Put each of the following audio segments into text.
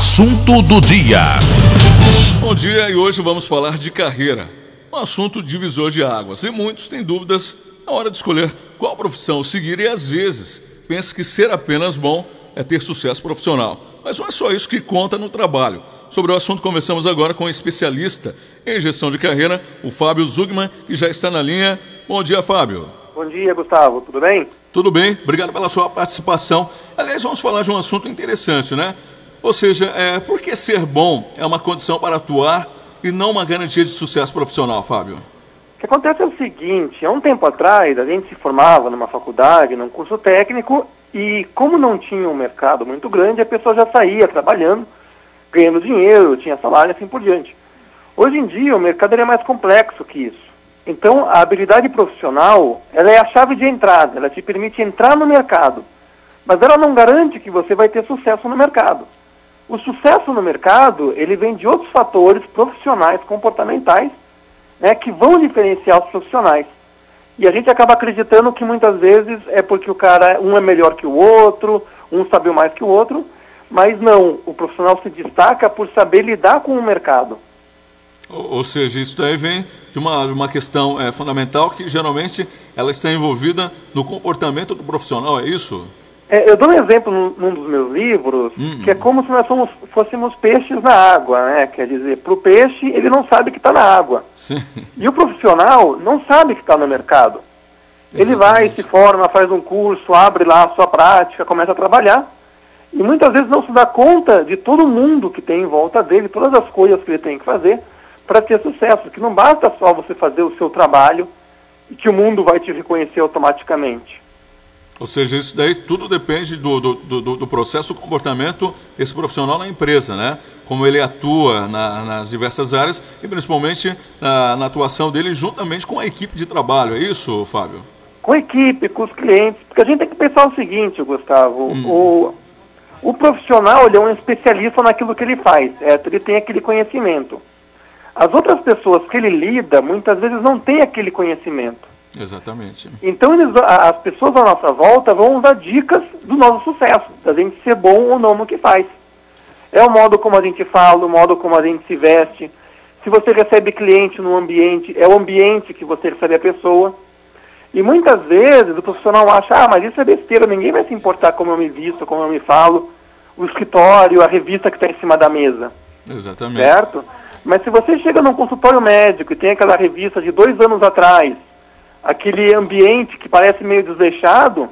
assunto do dia. Bom dia, e hoje vamos falar de carreira, um assunto divisor de águas, e muitos têm dúvidas na hora de escolher qual profissão seguir e às vezes pensa que ser apenas bom é ter sucesso profissional, mas não é só isso que conta no trabalho. Sobre o assunto conversamos agora com um especialista em gestão de carreira, o Fábio Zugman, que já está na linha. Bom dia, Fábio. Bom dia, Gustavo. Tudo bem? Tudo bem, obrigado pela sua participação. Aliás, vamos falar de um assunto interessante, né? Ou seja, por que ser bom é uma condição para atuar e não uma garantia de sucesso profissional, Fábio? O que acontece é o seguinte, há um tempo atrás a gente se formava numa faculdade, num curso técnico, e como não tinha um mercado muito grande, a pessoa já saía trabalhando, ganhando dinheiro, tinha salário e assim por diante. Hoje em dia o mercado é mais complexo que isso. Então a habilidade profissional, ela é a chave de entrada, ela te permite entrar no mercado, mas ela não garante que você vai ter sucesso no mercado. O sucesso no mercado, ele vem de outros fatores profissionais, comportamentais, né, que vão diferenciar os profissionais. E a gente acaba acreditando que muitas vezes é porque o cara, um é melhor que o outro, um sabe mais que o outro, mas não, o profissional se destaca por saber lidar com o mercado. Ou seja, isso daí vem de uma questão fundamental que geralmente ela está envolvida no comportamento do profissional, é isso? Eu dou um exemplo num dos meus livros, que é como se nós fôssemos peixes na água, né? Quer dizer, para o peixe ele não sabe que está na água. Sim. E o profissional não sabe que está no mercado. Ele vai, se forma, faz um curso, abre lá a sua prática, começa a trabalhar, e muitas vezes não se dá conta de todo mundo que tem em volta dele, todas as coisas que ele tem que fazer para ter sucesso, que não basta só você fazer o seu trabalho e que o mundo vai te reconhecer automaticamente. Ou seja, isso daí tudo depende do processo, do comportamento desse profissional na empresa, né? Como ele atua nas diversas áreas e principalmente na atuação dele juntamente com a equipe de trabalho, é isso, Fábio? Com a equipe, com os clientes, porque a gente tem que pensar o seguinte, Gustavo, o profissional ele é um especialista naquilo que ele faz, certo? Ele tem aquele conhecimento. As outras pessoas que ele lida, muitas vezes não têm aquele conhecimento. Exatamente. Então as pessoas à nossa volta vão dar dicas do nosso sucesso, da gente ser bom ou não no que faz. É o modo como a gente fala, o modo como a gente se veste. Se você recebe cliente no ambiente, é o ambiente que você recebe a pessoa. E muitas vezes o profissional acha, mas isso é besteira, ninguém vai se importar como eu me visto, como eu me falo, o escritório, a revista que está em cima da mesa. Exatamente. Certo? Mas se você chega num consultório médico e tem aquela revista de 2 anos atrás, aquele ambiente que parece meio desleixado,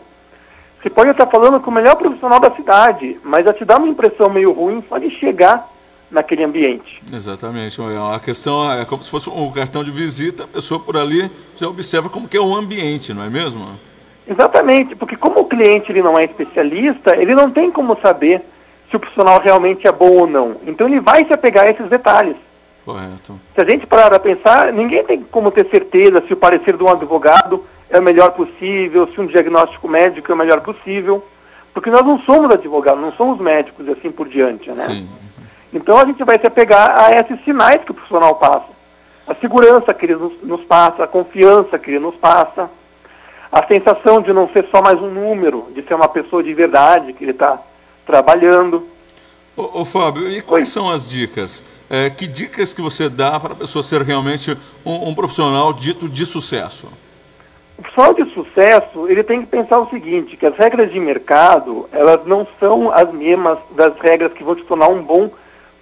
você pode estar falando com o melhor profissional da cidade, mas já te dá uma impressão meio ruim só de chegar naquele ambiente. Exatamente. A questão é como se fosse um cartão de visita, a pessoa por ali já observa como que é o ambiente, não é mesmo? Exatamente, porque como o cliente ele não é especialista, ele não tem como saber se o profissional realmente é bom ou não. Então ele vai se apegar a esses detalhes. Correto. Se a gente parar a pensar, ninguém tem como ter certeza se o parecer de um advogado é o melhor possível, se um diagnóstico médico é o melhor possível, porque nós não somos advogados, não somos médicos e assim por diante, né? Sim. Então a gente vai se apegar a esses sinais que o profissional passa. A segurança que ele nos passa, a confiança que ele nos passa, a sensação de não ser só mais um número, de ser uma pessoa de verdade que ele está trabalhando. Ô Fábio, e quais são as dicas? Que dicas que você dá para a pessoa ser realmente um profissional dito de sucesso? O profissional de sucesso, ele tem que pensar o seguinte, que as regras de mercado, elas não são as mesmas das regras que vão te tornar um bom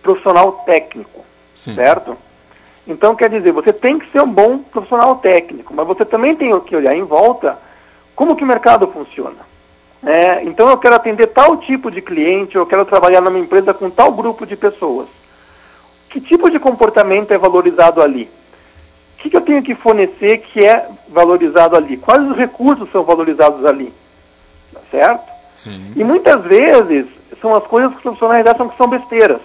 profissional técnico, Sim. Certo? Então, quer dizer, você tem que ser um bom profissional técnico, mas você também tem que olhar em volta como que o mercado funciona. Então, eu quero atender tal tipo de cliente, eu quero trabalhar numa empresa com tal grupo de pessoas. Que tipo de comportamento é valorizado ali? O que eu tenho que fornecer que é valorizado ali? Quais os recursos são valorizados ali? Tá certo? Sim. E muitas vezes são as coisas que os profissionais acham que são besteiras.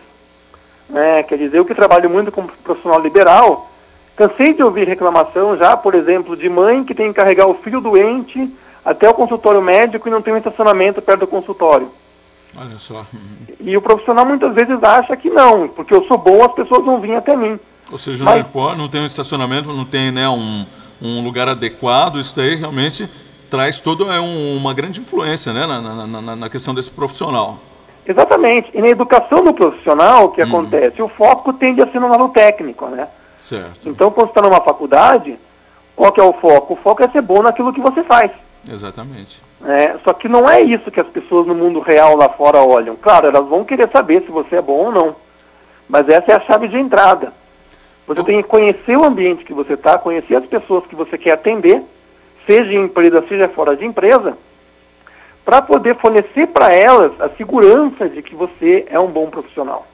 Quer dizer, eu que trabalho muito como profissional liberal, cansei de ouvir reclamação já, por exemplo, de mãe que tem que carregar o filho doente até o consultório médico e não tem um estacionamento perto do consultório. Olha só. E o profissional muitas vezes acha que não, porque eu sou bom, as pessoas vão vir até mim. Ou seja, não tem um estacionamento, não tem, né, um lugar adequado, isso daí realmente traz toda uma grande influência, né, na questão desse profissional. Exatamente. E na educação do profissional, o que acontece? O foco tende a ser no lado técnico, né? Certo. Então, quando você está numa faculdade, qual que é o foco? O foco é ser bom naquilo que você faz. Exatamente. Só que não é isso que as pessoas no mundo real lá fora olham. Claro, elas vão querer saber se você é bom ou não. Mas essa é a chave de entrada. Você tem que conhecer o ambiente que você está, conhecer as pessoas que você quer atender, seja em empresa, seja fora de empresa, para poder fornecer para elas a segurança de que você é um bom profissional.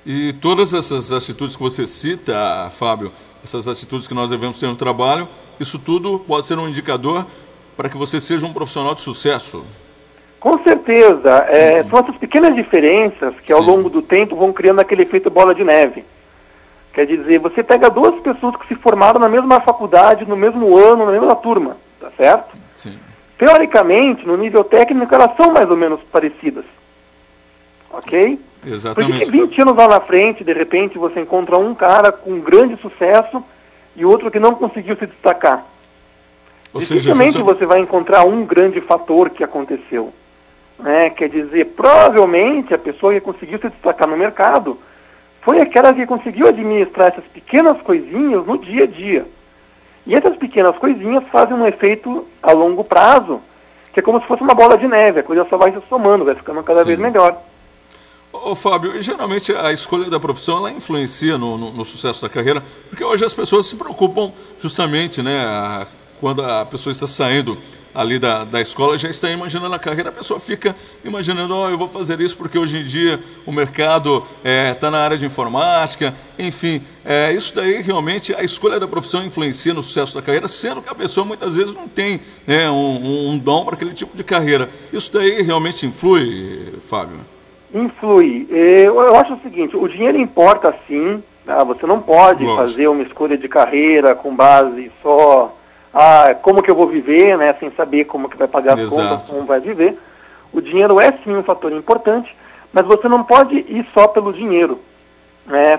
E todas essas atitudes que você cita, Fábio, essas atitudes que nós devemos ter no trabalho, isso tudo pode ser um indicador para que você seja um profissional de sucesso. Com certeza. São essas pequenas diferenças que ao longo do tempo vão criando aquele efeito bola de neve. Quer dizer, você pega duas pessoas que se formaram na mesma faculdade, no mesmo ano, na mesma turma, tá certo? Sim. Teoricamente, no nível técnico, elas são mais ou menos parecidas. Ok? Exatamente. Porque 20 anos lá na frente, de repente, você encontra um cara com grande sucesso e outro que não conseguiu se destacar. Dificilmente você vai encontrar um grande fator que aconteceu. Quer dizer, provavelmente a pessoa que conseguiu se destacar no mercado foi aquela que conseguiu administrar essas pequenas coisinhas no dia a dia. E essas pequenas coisinhas fazem um efeito a longo prazo, que é como se fosse uma bola de neve, a coisa só vai se somando, vai ficando cada vez melhor. Ô Fábio, geralmente a escolha da profissão ela influencia no sucesso da carreira, porque hoje as pessoas se preocupam justamente, né, quando a pessoa está saindo ali da escola, já está imaginando a carreira, a pessoa fica imaginando, eu vou fazer isso porque hoje em dia o mercado está na área de informática, enfim, isso daí realmente, a escolha da profissão influencia no sucesso da carreira, sendo que a pessoa muitas vezes não tem, né, um dom para aquele tipo de carreira. Isso daí realmente influi, Fábio? Influi. Eu acho o seguinte, o dinheiro importa sim, tá? Você não pode fazer uma escolha de carreira com base só... como que eu vou viver, né, sem saber como que vai pagar as contas, como vai viver. O dinheiro é sim um fator importante, mas você não pode ir só pelo dinheiro.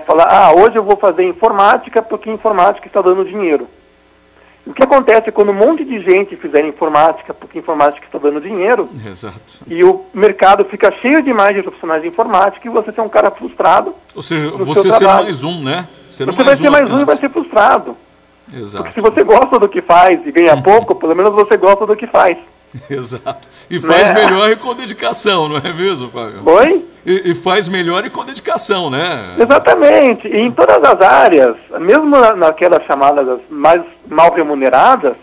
Falar, hoje eu vou fazer informática porque informática está dando dinheiro. O que acontece é quando um monte de gente fizer informática porque informática está dando dinheiro, e o mercado fica cheio demais de profissionais de informática e você ser um cara frustrado. Ou seja, você ser mais um, né? Você vai ser mais um e vai ser frustrado. Exato. Porque se você gosta do que faz e ganha pouco, pelo menos você gosta do que faz. Exato. E faz melhor e com dedicação, não é mesmo, Fábio? Oi? E faz melhor e com dedicação, né? Exatamente. E em todas as áreas, mesmo naquelas chamadas mais mal remuneradas,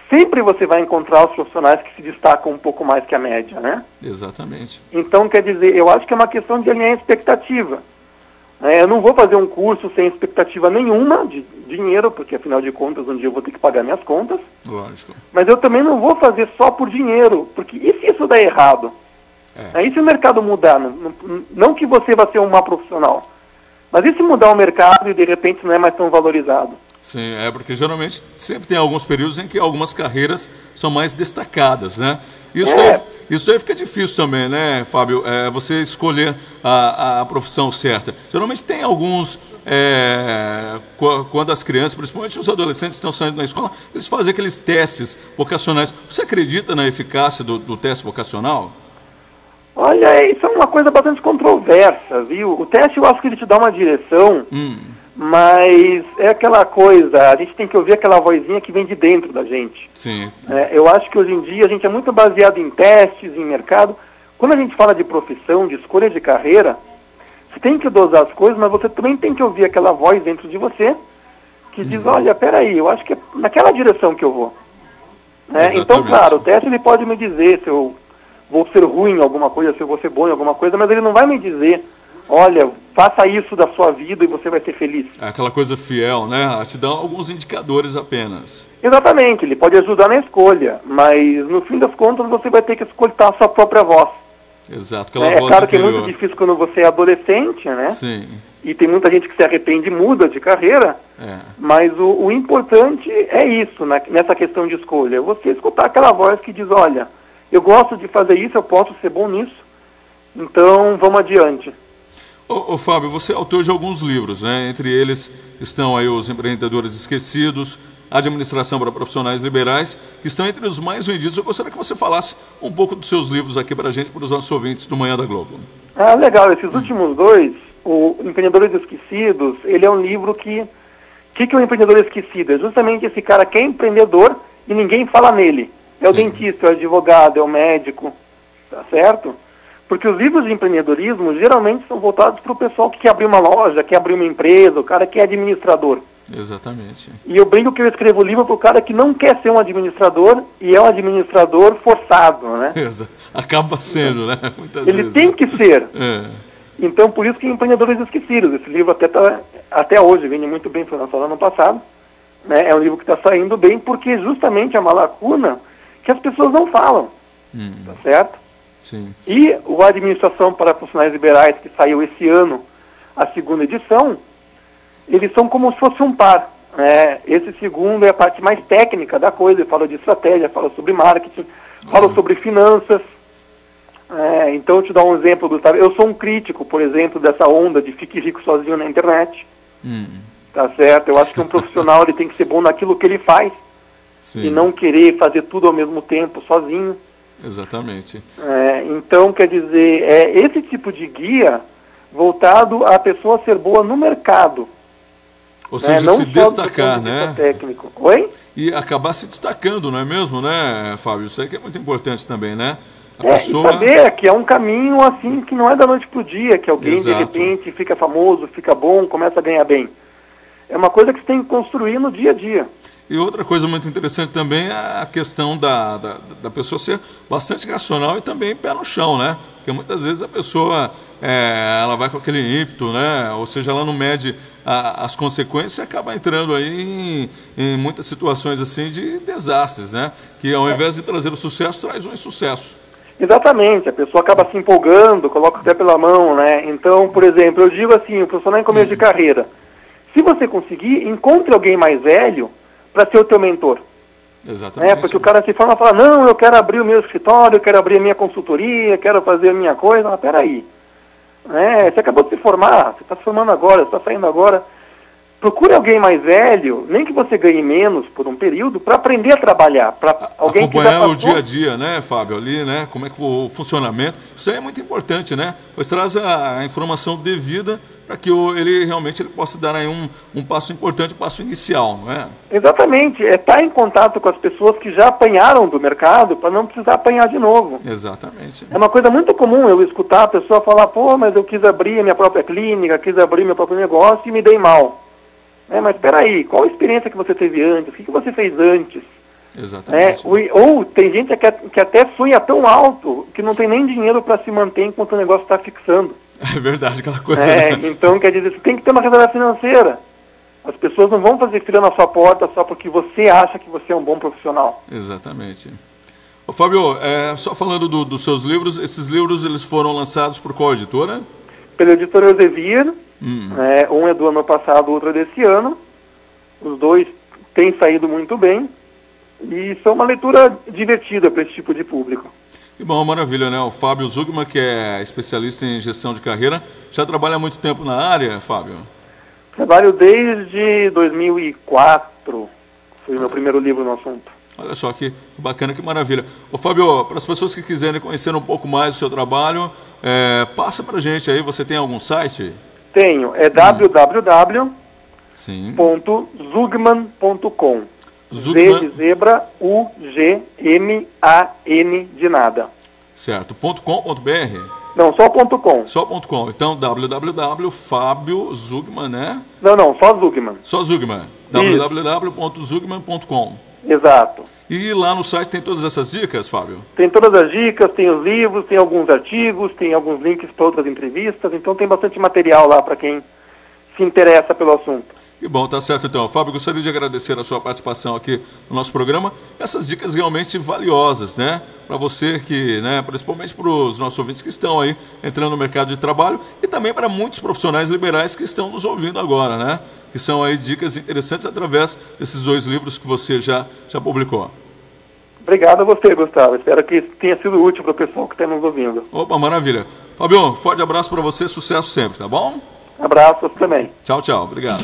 sempre você vai encontrar os profissionais que se destacam um pouco mais que a média, né? Exatamente. Então, quer dizer, eu acho que é uma questão de alinhar a expectativa. Eu não vou fazer um curso sem expectativa nenhuma de dinheiro, porque afinal de contas um dia eu vou ter que pagar minhas contas. Lógico. Mas eu também não vou fazer só por dinheiro, porque e se isso der errado? E se o mercado mudar? Não que você vá ser um mau profissional, mas e se mudar o mercado e de repente não é mais tão valorizado? Sim, porque geralmente sempre tem alguns períodos em que algumas carreiras são mais destacadas, né? Isso daí fica difícil também, né, Fábio? Você escolher a profissão certa. Geralmente tem alguns, quando as crianças, principalmente os adolescentes estão saindo da escola, eles fazem aqueles testes vocacionais. Você acredita na eficácia do teste vocacional? Olha, isso é uma coisa bastante controversa, viu? O teste eu acho que ele te dá uma direção, mas é aquela coisa, a gente tem que ouvir aquela vozinha que vem de dentro da gente. Sim. Eu acho que hoje em dia a gente é muito baseado em testes, em mercado. Quando a gente fala de profissão, de escolha de carreira, você tem que dosar as coisas, mas você também tem que ouvir aquela voz dentro de você que diz, olha, peraí, eu acho que é naquela direção que eu vou. Então, claro, o teste ele pode me dizer se eu vou ser ruim em alguma coisa, se eu vou ser bom em alguma coisa, mas ele não vai me dizer, olha, faça isso da sua vida e você vai ser feliz. É aquela coisa fiel, né? Te dá alguns indicadores apenas. Exatamente, ele pode ajudar na escolha, mas no fim das contas você vai ter que escutar a sua própria voz. Exato, aquela voz claro interior. Que é muito difícil quando você é adolescente, né? Sim. E tem muita gente que se arrepende e muda de carreira, mas o importante é isso, nessa questão de escolha, você escutar aquela voz que diz, olha, eu gosto de fazer isso, eu posso ser bom nisso, então vamos adiante. Ô Fábio, você é autor de alguns livros, né? Entre eles estão aí Os Empreendedores Esquecidos, Administração para Profissionais Liberais, que estão entre os mais vendidos. Eu gostaria que você falasse um pouco dos seus livros aqui para a gente, para os nossos ouvintes do Manhã da Globo. Ah, legal. Esses últimos dois, o Empreendedores Esquecidos, ele é um livro que... O que é um empreendedor esquecido? É justamente esse cara que é empreendedor e ninguém fala nele. É o dentista, é o advogado, é o médico, tá certo? Porque os livros de empreendedorismo geralmente são voltados para o pessoal que quer abrir uma loja, quer abrir uma empresa, o cara que é administrador. Exatamente. E eu brinco que eu escrevo o livro para o cara que não quer ser um administrador e é um administrador forçado, né? Acaba sendo, né? Muitas Ele vezes, tem que ser. É. Então, por isso que Empreendedores Esquecidos. Esse livro até hoje vende muito bem, foi lançado ano passado. Né? É um livro que está saindo bem porque justamente é uma lacuna que as pessoas não falam. Tá certo? Sim. E o Administração para Profissionais Liberais, que saiu esse ano, a segunda edição, eles são como se fosse um par. Esse segundo é a parte mais técnica da coisa, fala de estratégia, fala sobre marketing, fala sobre finanças. Então, eu te dar um exemplo, Gustavo. Eu sou um crítico, por exemplo, dessa onda de fique rico sozinho na internet. Tá certo? Eu acho que um profissional ele tem que ser bom naquilo que ele faz. Sim. E não querer fazer tudo ao mesmo tempo, sozinho. Exatamente. Então, quer dizer, é esse tipo de guia voltado a pessoa ser boa no mercado. Ou seja, não se só destacar, do ponto de né? vista técnico. Oi? E acabar se destacando, não é mesmo, né, Fábio? Isso aí que é muito importante também, né? E saber que é um caminho assim que não é da noite pro dia, que alguém de repente fica famoso, fica bom, começa a ganhar bem. É uma coisa que você tem que construir no dia a dia. E outra coisa muito interessante também é a questão da pessoa ser bastante racional e também pé no chão, né? Porque muitas vezes a pessoa ela vai com aquele ímpeto, né? Ou seja, ela não mede as consequências e acaba entrando aí em muitas situações assim de desastres, né? Que ao invés de trazer o sucesso, traz um insucesso. Exatamente, a pessoa acaba se empolgando, coloca o pé pela mão, né? Então, por exemplo, eu digo assim, o profissional em começo de carreira, se você conseguir, encontre alguém mais velho para ser o teu mentor. Exatamente. Porque o cara se forma e fala, não, eu quero abrir o meu escritório, eu quero abrir a minha consultoria, quero fazer a minha coisa. Mas peraí, você acabou de se formar, você está se formando agora, você está saindo agora. Procure alguém mais velho, nem que você ganhe menos por um período, para aprender a trabalhar. Para alguém acompanhar que já passou... o dia a dia, né, Fábio, ali, né? Como é que o funcionamento. Isso aí é muito importante, né? Pois traz a informação devida para que ele realmente possa dar aí um passo importante, um passo inicial, não é? Exatamente, estar em contato com as pessoas que já apanharam do mercado para não precisar apanhar de novo. Exatamente. É uma coisa muito comum eu escutar a pessoa falar, pô, mas eu quis abrir a minha própria clínica, quis abrir meu próprio negócio e me dei mal. Mas espera aí, qual a experiência que você teve antes? O que você fez antes? Exatamente. Ou tem gente que até sonha tão alto que não tem nem dinheiro para se manter enquanto o negócio está fixando. É verdade, aquela coisa. Né? Então, quer dizer, você tem que ter uma reserva financeira. As pessoas não vão fazer fila na sua porta só porque você acha que você é um bom profissional. Exatamente. Ô, Fábio, só falando dos seus livros, esses livros eles foram lançados por qual editora? Pela editora Elsevier. Um é do ano passado, o outro é desse ano. Os dois têm saído muito bem. E são uma leitura divertida para esse tipo de público. Que bom, maravilha, né? O Fábio Zugman, que é especialista em gestão de carreira, já trabalha há muito tempo na área, Fábio? Trabalho desde 2004. Foi o meu primeiro livro no assunto. Olha só que bacana, que maravilha. Ô, Fábio, para as pessoas que quiserem conhecer um pouco mais do seu trabalho, passa para a gente aí, você tem algum site? Tenho, é www.zugman.com. Z de zebra, U-G-M-A-N de nada. Certo. .com.br? Não, só .com. Só .com. Então, www.fabiozugman, né? Não, só Zugman. Só Zugman. www.zugman.com. Exato. E lá no site tem todas essas dicas, Fábio? Tem todas as dicas, tem os livros, tem alguns artigos, tem alguns links para outras entrevistas, então tem bastante material lá para quem se interessa pelo assunto. Que bom, tá certo então. Fábio, gostaria de agradecer a sua participação aqui no nosso programa. Essas dicas realmente valiosas, né? Para você que, né, principalmente para os nossos ouvintes que estão aí entrando no mercado de trabalho e também para muitos profissionais liberais que estão nos ouvindo agora, né? Que são aí dicas interessantes através desses dois livros que você já publicou. Obrigado a você, Gustavo. Espero que tenha sido útil para o pessoal que está nos ouvindo. Opa, maravilha. Fábio, forte abraço para você, sucesso sempre, tá bom? Abraços também. Tchau, tchau. Obrigado.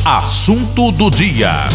Assunto do dia.